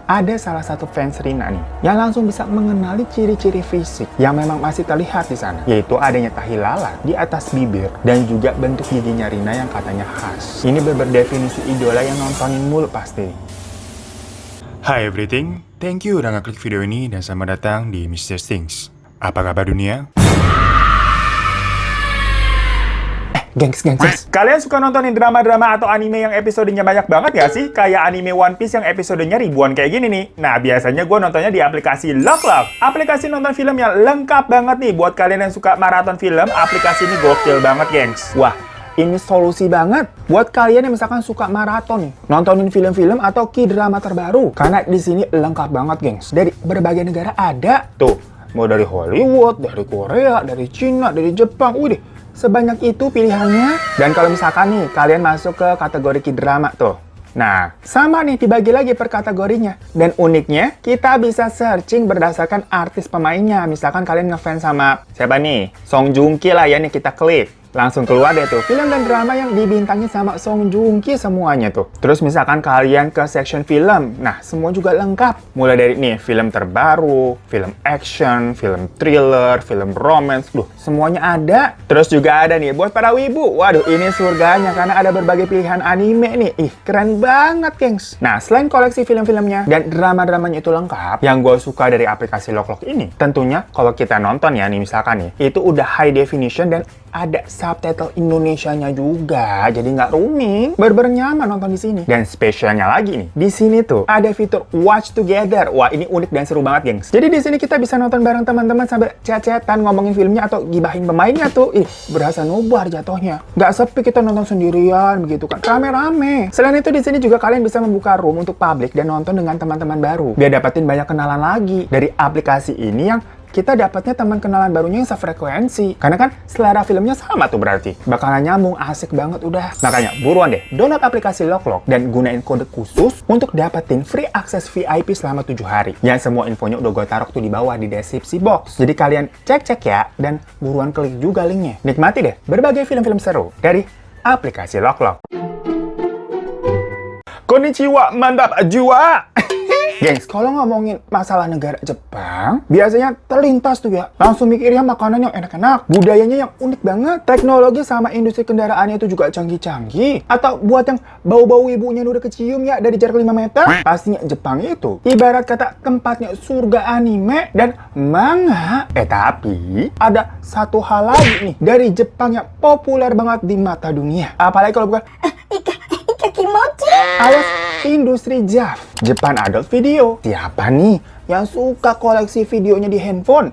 ada salah satu fans Rina nih yang langsung bisa mengenali ciri-ciri fisik yang memang masih terlihat di sana, yaitu adanya tahi lalat di atas bibir dan juga bentuk giginya Rina yang katanya khas. Ini berdefinisi idola yang nontonin mulu pasti. Hi everything, thank you udah ngeklik video ini dan selamat datang di Mr. Things. Apa kabar dunia? Gengs. Kalian suka nontonin drama-drama atau anime yang episodenya banyak banget gak sih? Kayak anime One Piece yang episodenya ribuan kayak gini nih. Nah, biasanya gue nontonnya di aplikasi Loklok. Aplikasi nonton film yang lengkap banget nih. Buat kalian yang suka maraton film, aplikasi ini gokil banget, gengs. Wah, ini solusi banget buat kalian yang misalkan suka maraton nih, nontonin film-film atau K-drama terbaru. Karena di sini lengkap banget, gengs. Dari berbagai negara ada. Tuh, mau dari Hollywood, dari Korea, dari Cina, dari Jepang. Wih, sebanyak itu pilihannya. Dan kalau misalkan nih, kalian masuk ke kategori K-drama tuh. Nah, sama nih dibagi lagi per kategorinya. Dan uniknya, kita bisa searching berdasarkan artis pemainnya. Misalkan kalian ngefans sama siapa nih? Song Joong Ki lah ya, nih kita klik. Langsung keluar deh tuh film dan drama yang dibintangi sama Song Joong Ki semuanya tuh. Terus misalkan kalian ke section film, nah semua juga lengkap. Mulai dari nih film terbaru, film action, film thriller, film romance, semuanya ada. Terus juga ada nih buat para wibu. Waduh, ini surganya karena ada berbagai pilihan anime nih. Ih, keren banget, gengs. Nah, selain koleksi film-filmnya dan drama-dramanya itu lengkap, yang gue suka dari aplikasi Loklok ini, tentunya kalau kita nonton ya nih misalkan nih, itu udah high definition dan ada subtitle Indonesianya juga, jadi nggak roaming, bener-bener nyaman nonton di sini. Dan spesialnya lagi nih, di sini tuh ada fitur Watch Together. Wah, ini unik dan seru banget, gengs. Jadi di sini kita bisa nonton bareng teman-teman sambil chat-chatan ngomongin filmnya atau gibahin pemainnya tuh. Ih, berasa nobar jatuhnya. Nggak sepi kita nonton sendirian begitu kan, rame-rame. Selain itu di sini juga kalian bisa membuka room untuk publik dan nonton dengan teman-teman baru. Biar dapetin banyak kenalan lagi dari aplikasi ini yang kita dapatnya teman kenalan barunya yang sefrekuensi. Karena kan selera filmnya sama tuh berarti. Bakalan nyambung, asik banget udah. Makanya buruan deh, download aplikasi Loklok dan gunain kode khusus untuk dapetin free akses VIP selama 7 hari. Yang semua infonya udah gue taruh tuh di bawah di deskripsi box. Jadi kalian cek-cek ya, dan buruan klik juga linknya. Nikmati deh berbagai film-film seru dari aplikasi Loklok. Konnichiwa, mantap jua! Gengs, kalau ngomongin masalah negara Jepang, biasanya terlintas tuh ya. Langsung mikirnya makanan yang enak-enak, budayanya yang unik banget, teknologi sama industri kendaraannya itu juga canggih-canggih. Atau buat yang bau-bau ibunya udah kecium ya dari jarak 5 meter, pastinya Jepang itu ibarat kata tempatnya surga anime dan manga. Tapi ada satu hal lagi nih dari Jepang yang populer banget di mata dunia. Apalagi kalau bukan Kimochi alias industri JAV, Japan Adult Video. Siapa nih yang suka koleksi videonya di handphone?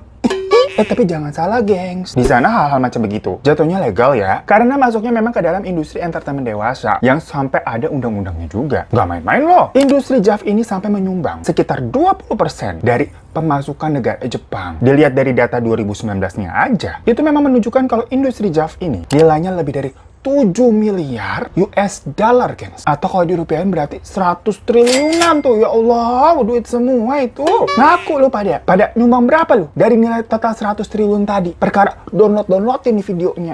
Tapi jangan salah, gengs. Di sana hal-hal macam begitu jatuhnya legal ya. Karena masuknya memang ke dalam industri entertainment dewasa yang sampai ada undang-undangnya juga. Nggak main-main loh. Industri JAV ini sampai menyumbang sekitar 20% dari pemasukan negara Jepang. Dilihat dari data 2019-nya aja, itu memang menunjukkan kalau industri JAV ini nilainya lebih dari 7 miliar US dollar, gengs. Atau kalau dirupiahin berarti 100 triliunan tuh. Ya Allah, duit semua itu. Ngaku lu pada nyumbang berapa lu dari nilai total 100 triliun tadi? Perkara downloadin nih videonya.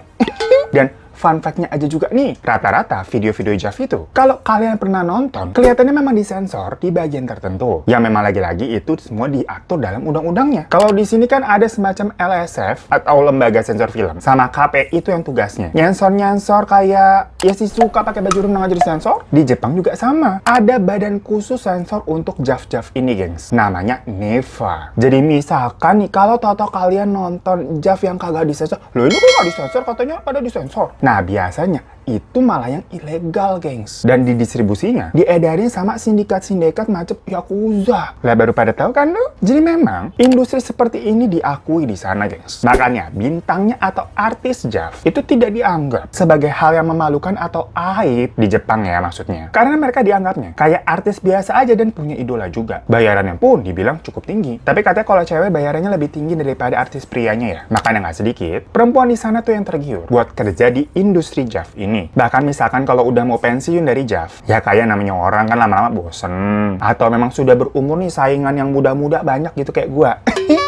Dan fun fact-nya aja juga nih, rata-rata video-video JAV itu, kalau kalian pernah nonton, kelihatannya memang disensor di bagian tertentu. Yang memang lagi-lagi itu semua diatur dalam undang-undangnya. Kalau di sini kan ada semacam LSF atau lembaga sensor film, sama KPI itu yang tugasnya nyensor kayak ya si suka pakai baju renang aja disensor. Di Jepang juga sama. Ada badan khusus sensor untuk JAV-JAV ini, gengs. Namanya NEVA. Jadi misalkan nih, kalau tahu-tahu kalian nonton JAV yang kagak disensor, loh ini kok nggak disensor, katanya pada disensor. Nah, biasanya itu malah yang ilegal, gengs. Dan didistribusinya diedarin sama sindikat-sindikat macam Yakuza. Lah baru pada tahu kan lu? Jadi memang industri seperti ini diakui di sana, gengs. Makanya bintangnya atau artis JAV itu tidak dianggap sebagai hal yang memalukan atau aib di Jepang ya maksudnya. Karena mereka dianggapnya kayak artis biasa aja dan punya idola juga. Bayarannya pun dibilang cukup tinggi. Tapi katanya kalau cewek bayarannya lebih tinggi daripada artis prianya ya. Makanya nggak sedikit perempuan di sana tuh yang tergiur buat kerja di industri JAV ini. Bahkan misalkan kalau udah mau pensiun dari JAV, ya kayak namanya orang kan lama-lama bosen. Atau memang sudah berumur nih saingan yang muda-muda banyak gitu kayak gua.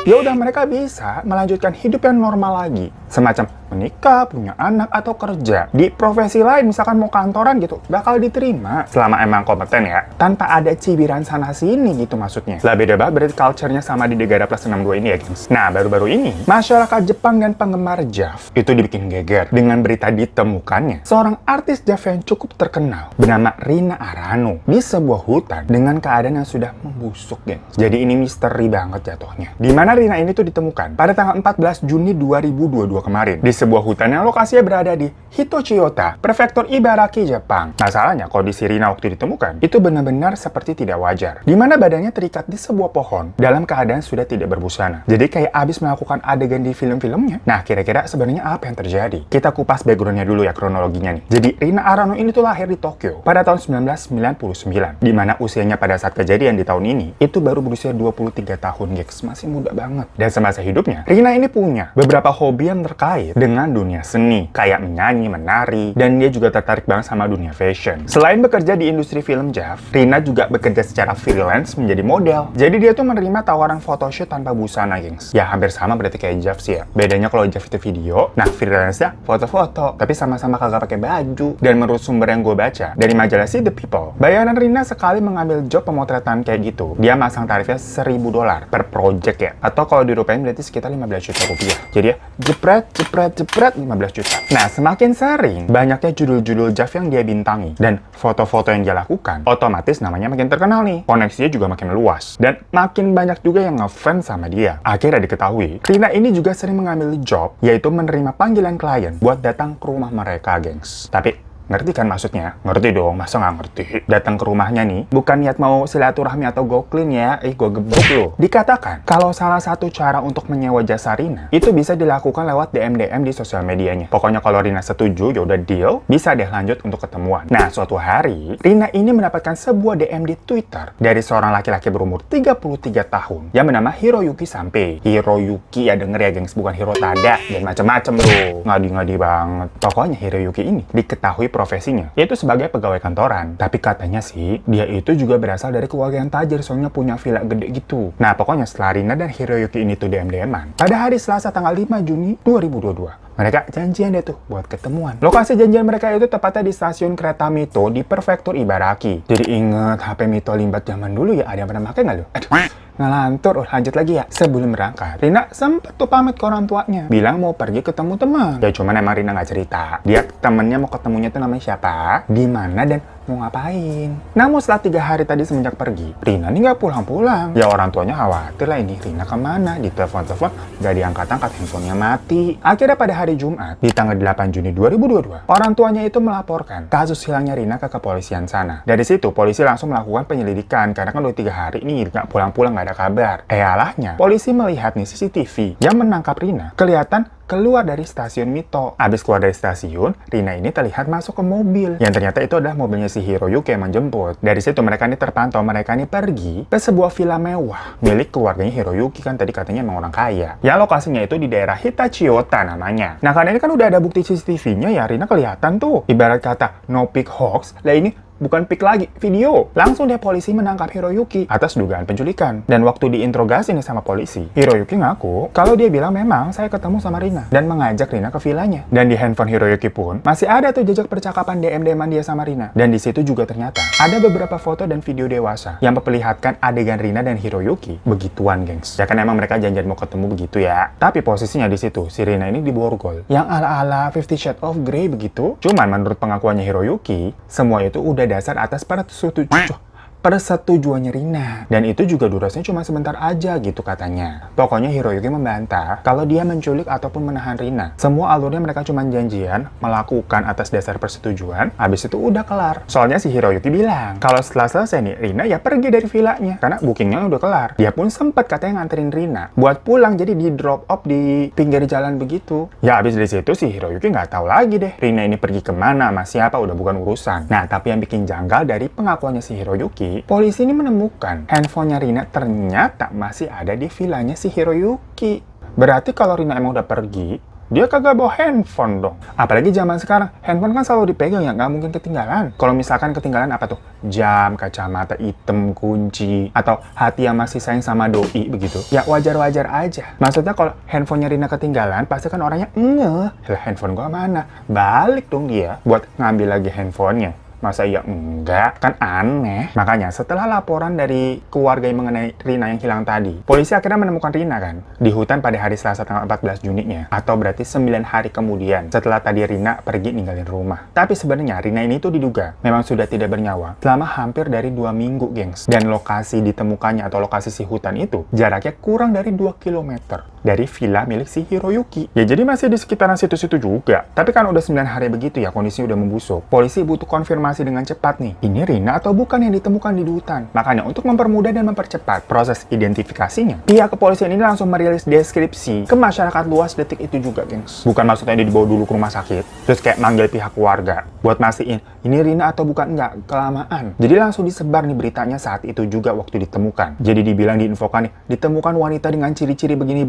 Ya udah mereka bisa melanjutkan hidup yang normal lagi. Semacam menikah, punya anak, atau kerja. Di profesi lain, misalkan mau kantoran gitu, bakal diterima. Selama emang kompeten ya. Tanpa ada cibiran sana-sini gitu maksudnya. Lah beda banget berarti culture-nya sama di Negara Plus 62 ini ya, gengs. Nah, baru-baru ini, masyarakat Jepang dan penggemar JAV itu dibikin geger dengan berita ditemukannya seorang artis JAV yang cukup terkenal bernama Rina Arano di sebuah hutan dengan keadaan yang sudah membusuk, gengs. Jadi ini misteri banget jatuhnya. Di mana Rina ini tuh ditemukan pada tanggal 14 Juni 2022 kemarin di sebuah hutan yang lokasinya berada di Hitochiota, prefektur Ibaraki, Jepang. Masalahnya, kondisi Rina waktu ditemukan itu benar-benar seperti tidak wajar. Di mana badannya terikat di sebuah pohon dalam keadaan sudah tidak berbusana. Jadi kayak abis melakukan adegan di film-filmnya. Nah, kira-kira sebenarnya apa yang terjadi? Kita kupas background-nya dulu ya, kronologinya nih. Jadi, Rina Arano ini tuh lahir di Tokyo pada tahun 1999. Di mana usianya pada saat kejadian di tahun ini itu baru berusia 23 tahun, guys. Masih muda banget. Dan semasa hidupnya, Rina ini punya beberapa hobi yang terkait dengan dunia seni, kayak menyanyi, menari, dan dia juga tertarik banget sama dunia fashion. Selain bekerja di industri film JAV, Rina juga bekerja secara freelance menjadi model. Jadi dia tuh menerima tawaran photoshoot tanpa busana, gengs. Ya hampir sama berarti kayak JAV sih ya. Bedanya kalau JAV itu video, nah freelance-nya foto-foto, tapi sama-sama kagak pakai baju. Dan menurut sumber yang gue baca dari majalah See the People, bayaran Rina sekali mengambil job pemotretan kayak gitu, dia masang tarifnya $1.000 per project ya. Atau kalau dirupiahin berarti sekitar 15 juta rupiah. Jadi ya, jepret 15 juta. Nah, semakin sering banyaknya judul-judul JAV yang dia bintangi dan foto-foto yang dia lakukan, otomatis namanya makin terkenal nih. Koneksinya juga makin luas dan makin banyak juga yang ngefans sama dia. Akhirnya diketahui, Rina ini juga sering mengambil job, yaitu menerima panggilan klien buat datang ke rumah mereka, gengs. Tapi ngerti kan maksudnya? Ngerti dong, masa nggak ngerti? Datang ke rumahnya nih, bukan niat mau silaturahmi atau goklin ya, gue gebuk loh. Dikatakan, kalau salah satu cara untuk menyewa jasa Rina, itu bisa dilakukan lewat DM-DM di sosial medianya. Pokoknya kalau Rina setuju, yaudah deal, bisa deh lanjut untuk ketemuan. Nah, suatu hari, Rina ini mendapatkan sebuah DM di Twitter dari seorang laki-laki berumur 33 tahun yang bernama Hiroyuki Sanpei. Hiroyuki ya denger ya, gengs, bukan Hirotada dan macem-macem loh. Ngadi-ngadi banget. Pokoknya Hiroyuki ini diketahui profesinya, yaitu sebagai pegawai kantoran. Tapi katanya sih, dia itu juga berasal dari keluarga yang tajir, soalnya punya villa gede gitu. Nah, pokoknya setelah Rina dan Hiroyuki ini tuh DM-DM-an, pada hari Selasa tanggal 5 Juni 2022, mereka janjian deh tuh buat ketemuan. Lokasi janjian mereka itu tepatnya di stasiun kereta Mito di prefektur Ibaraki. Jadi inget HP Mito limbat zaman dulu ya, ada yang pernah pakai nggak lo? Aduh, ngalantur. Lanjut lagi ya. Sebelum berangkat, Rina sempet tuh pamit ke orang tuanya, bilang mau pergi ketemu teman. Ya cuman emang Rina nggak cerita dia temennya mau ketemunya tuh namanya siapa, di mana, dan mau ngapain. Namun setelah 3 hari tadi semenjak pergi, Rina nih nggak pulang-pulang. Ya orang tuanya khawatir lah, ini Rina kemana? Di telepon-telepon nggak diangkat-angkat, handphonenya mati. Akhirnya pada hari Jumat, di tanggal 8 Juni 2022, orang tuanya itu melaporkan kasus hilangnya Rina ke kepolisian sana. Dari situ, polisi langsung melakukan penyelidikan, karena kan udah 3 hari nih nggak pulang-pulang, nggak ada kabar. Alahnya, polisi melihat nih CCTV yang menangkap Rina kelihatan keluar dari stasiun Mito. Abis keluar dari stasiun, Rina ini terlihat masuk ke mobil, yang ternyata itu adalah mobilnya si Hiroyuki yang menjemput. Dari situ mereka ini terpantau, mereka ini pergi ke sebuah villa mewah milik keluarganya Hiroyuki, kan tadi katanya emang orang kaya. Yang lokasinya itu di daerah Hitachiota namanya. Nah, karena ini kan udah ada bukti CCTV-nya ya, Rina kelihatan tuh. Ibarat kata no pic hoax, lah ini bukan pic lagi, video. Langsung deh polisi menangkap Hiroyuki atas dugaan penculikan. Dan waktu diinterogasi nih sama polisi, Hiroyuki ngaku kalau dia bilang memang saya ketemu sama Rina dan mengajak Rina ke villanya. Dan di handphone Hiroyuki pun masih ada tuh jejak percakapan DM-DM-an dia sama Rina. Dan di situ juga ternyata ada beberapa foto dan video dewasa yang memperlihatkan adegan Rina dan Hiroyuki begituan, gengs. Ya kan emang mereka janjian mau ketemu begitu ya. Tapi posisinya di situ si Rina ini di borgol yang ala-ala 50 Shades of Grey begitu. Cuman menurut pengakuannya Hiroyuki, semua itu udah dasar atas persetujuannya Rina. Dan itu juga durasinya cuma sebentar aja gitu katanya. Pokoknya Hiroyuki membantah kalau dia menculik ataupun menahan Rina. Semua alurnya mereka cuma janjian melakukan atas dasar persetujuan, habis itu udah kelar. Soalnya si Hiroyuki bilang kalau setelah selesai nih, Rina ya pergi dari villanya karena bookingnya udah kelar. Dia pun sempat katanya nganterin Rina buat pulang, jadi di drop off di pinggir jalan begitu. Ya habis dari situ si Hiroyuki nggak tahu lagi deh Rina ini pergi kemana, sama siapa, udah bukan urusan. Nah, tapi yang bikin janggal dari pengakuannya si Hiroyuki, polisi ini menemukan handphonenya Rina ternyata masih ada di villanya si Hiroyuki. Berarti kalau Rina emang udah pergi, dia kagak bawa handphone dong. Apalagi zaman sekarang, handphone kan selalu dipegang ya, nggak mungkin ketinggalan. Kalau misalkan ketinggalan apa tuh? Jam, kacamata hitam, kunci, atau hati yang masih sayang sama doi begitu. Ya wajar-wajar aja. Maksudnya kalau handphonenya Rina ketinggalan, pasti kan orangnya lah handphone gua mana? Balik dong dia buat ngambil lagi handphonenya. Masa iya enggak? Kan aneh. Makanya setelah laporan dari keluarga yang mengenai Rina yang hilang tadi, polisi akhirnya menemukan Rina kan di hutan pada hari Selasa tanggal 14 Juninya, atau berarti 9 hari kemudian setelah tadi Rina pergi ninggalin rumah. Tapi sebenarnya Rina ini tuh diduga memang sudah tidak bernyawa selama hampir dari 2 minggu, gengs. Dan lokasi ditemukannya atau lokasi si hutan itu jaraknya kurang dari 2 km dari villa milik si Hiroyuki. Ya jadi masih di sekitaran situ-situ juga. Tapi kan udah 9 hari begitu ya, kondisinya udah membusuk. Polisi butuh konfirmasi dengan cepat nih, ini Rina atau bukan yang ditemukan di hutan. Makanya untuk mempermudah dan mempercepat proses identifikasinya, pihak kepolisian ini langsung merilis deskripsi ke masyarakat luas detik itu juga, gengs. Bukan maksudnya dia dibawa dulu ke rumah sakit, terus kayak manggil pihak keluarga buat mastiin ini Rina atau bukan, enggak, kelamaan. Jadi langsung disebar nih beritanya saat itu juga waktu ditemukan. Jadi dibilang diinfokan nih, ditemukan wanita dengan ciri-ciri begini.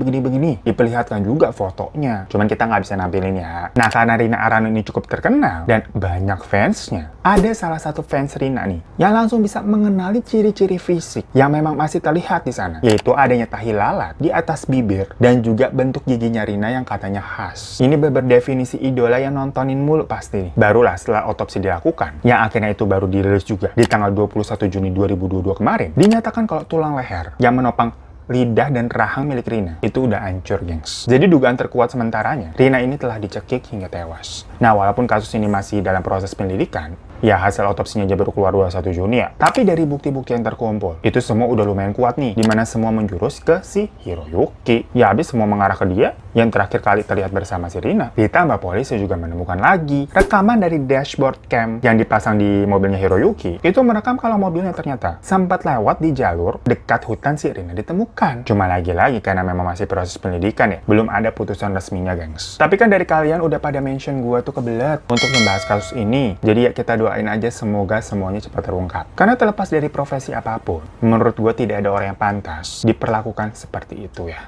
Diperlihatkan juga fotonya. Cuman kita nggak bisa nampilin ya. Nah, karena Rina Arano ini cukup terkenal dan banyak fansnya, ada salah satu fans Rina nih yang langsung bisa mengenali ciri-ciri fisik yang memang masih terlihat di sana, yaitu adanya tahi lalat di atas bibir dan juga bentuk giginya Rina yang katanya khas. Ini berdefinisi idola yang nontonin mulu pasti nih. Barulah setelah otopsi dilakukan, yang akhirnya itu baru dirilis juga di tanggal 21 Juni 2022 kemarin, dinyatakan kalau tulang leher yang menopang lidah dan rahang milik Rina itu udah hancur, gengs. Jadi dugaan terkuat sementaranya, Rina ini telah dicekik hingga tewas. Nah, walaupun kasus ini masih dalam proses penyelidikan, ya hasil otopsinya aja baru keluar 21 Juni ya. Tapi dari bukti-bukti yang terkumpul, itu semua udah lumayan kuat nih, dimana semua menjurus ke si Hiroyuki. Ya habis semua mengarah ke dia, yang terakhir kali terlihat bersama si Rina. Ditambah polisi juga menemukan lagi rekaman dari dashboard cam yang dipasang di mobilnya Hiroyuki. Itu merekam kalau mobilnya ternyata sempat lewat di jalur dekat hutan si Rina ditemukan. Cuma lagi-lagi karena memang masih proses penyelidikan ya, belum ada putusan resminya, gengs. Tapi kan dari kalian udah pada mention gua tuh kebelet untuk membahas kasus ini. Jadi ya kita doain aja semoga semuanya cepat terungkap. Karena terlepas dari profesi apapun, menurut gua tidak ada orang yang pantas diperlakukan seperti itu ya.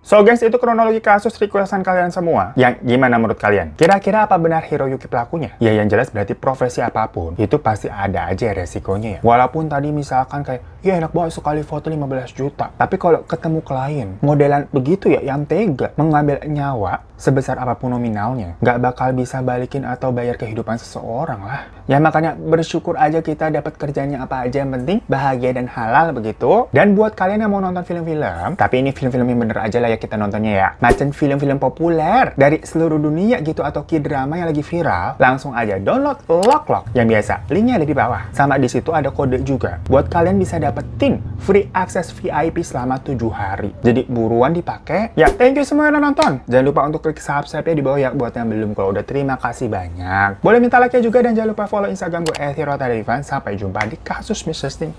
So guys, itu kronologi kasus requestan kalian semua. Yang gimana menurut kalian? Kira-kira apa benar Hiroyuki pelakunya? Ya yang jelas berarti profesi apapun, itu pasti ada aja resikonya ya. Walaupun tadi misalkan kayak, ya enak banget sekali foto 15 juta. Tapi kalau ketemu klien, modelan begitu ya, yang tega, mengambil nyawa sebesar apapun nominalnya, nggak bakal bisa balikin atau bayar kehidupan seseorang lah. Ya makanya bersyukur aja kita dapat kerjanya apa aja, yang penting bahagia dan halal begitu. Dan buat kalian yang mau nonton film-film, tapi ini film-film yang bener aja lah ya kita nontonnya ya, macam film-film populer dari seluruh dunia gitu atau K-drama yang lagi viral, langsung aja download Lock yang biasa, linknya ada di bawah. Sama di situ ada kode juga buat kalian bisa dapetin free access VIP selama 7 hari. Jadi buruan dipakai. Ya thank you semua yang udah nonton. Jangan lupa untuk klik subscribe-nya di bawah ya buat yang belum. Kalau udah, terima kasih banyak. Boleh minta like-nya juga dan jangan lupa follow Instagram gue @hirotaderivan. Sampai jumpa di kasus Mr. Sting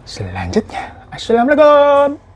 selanjutnya. Assalamualaikum.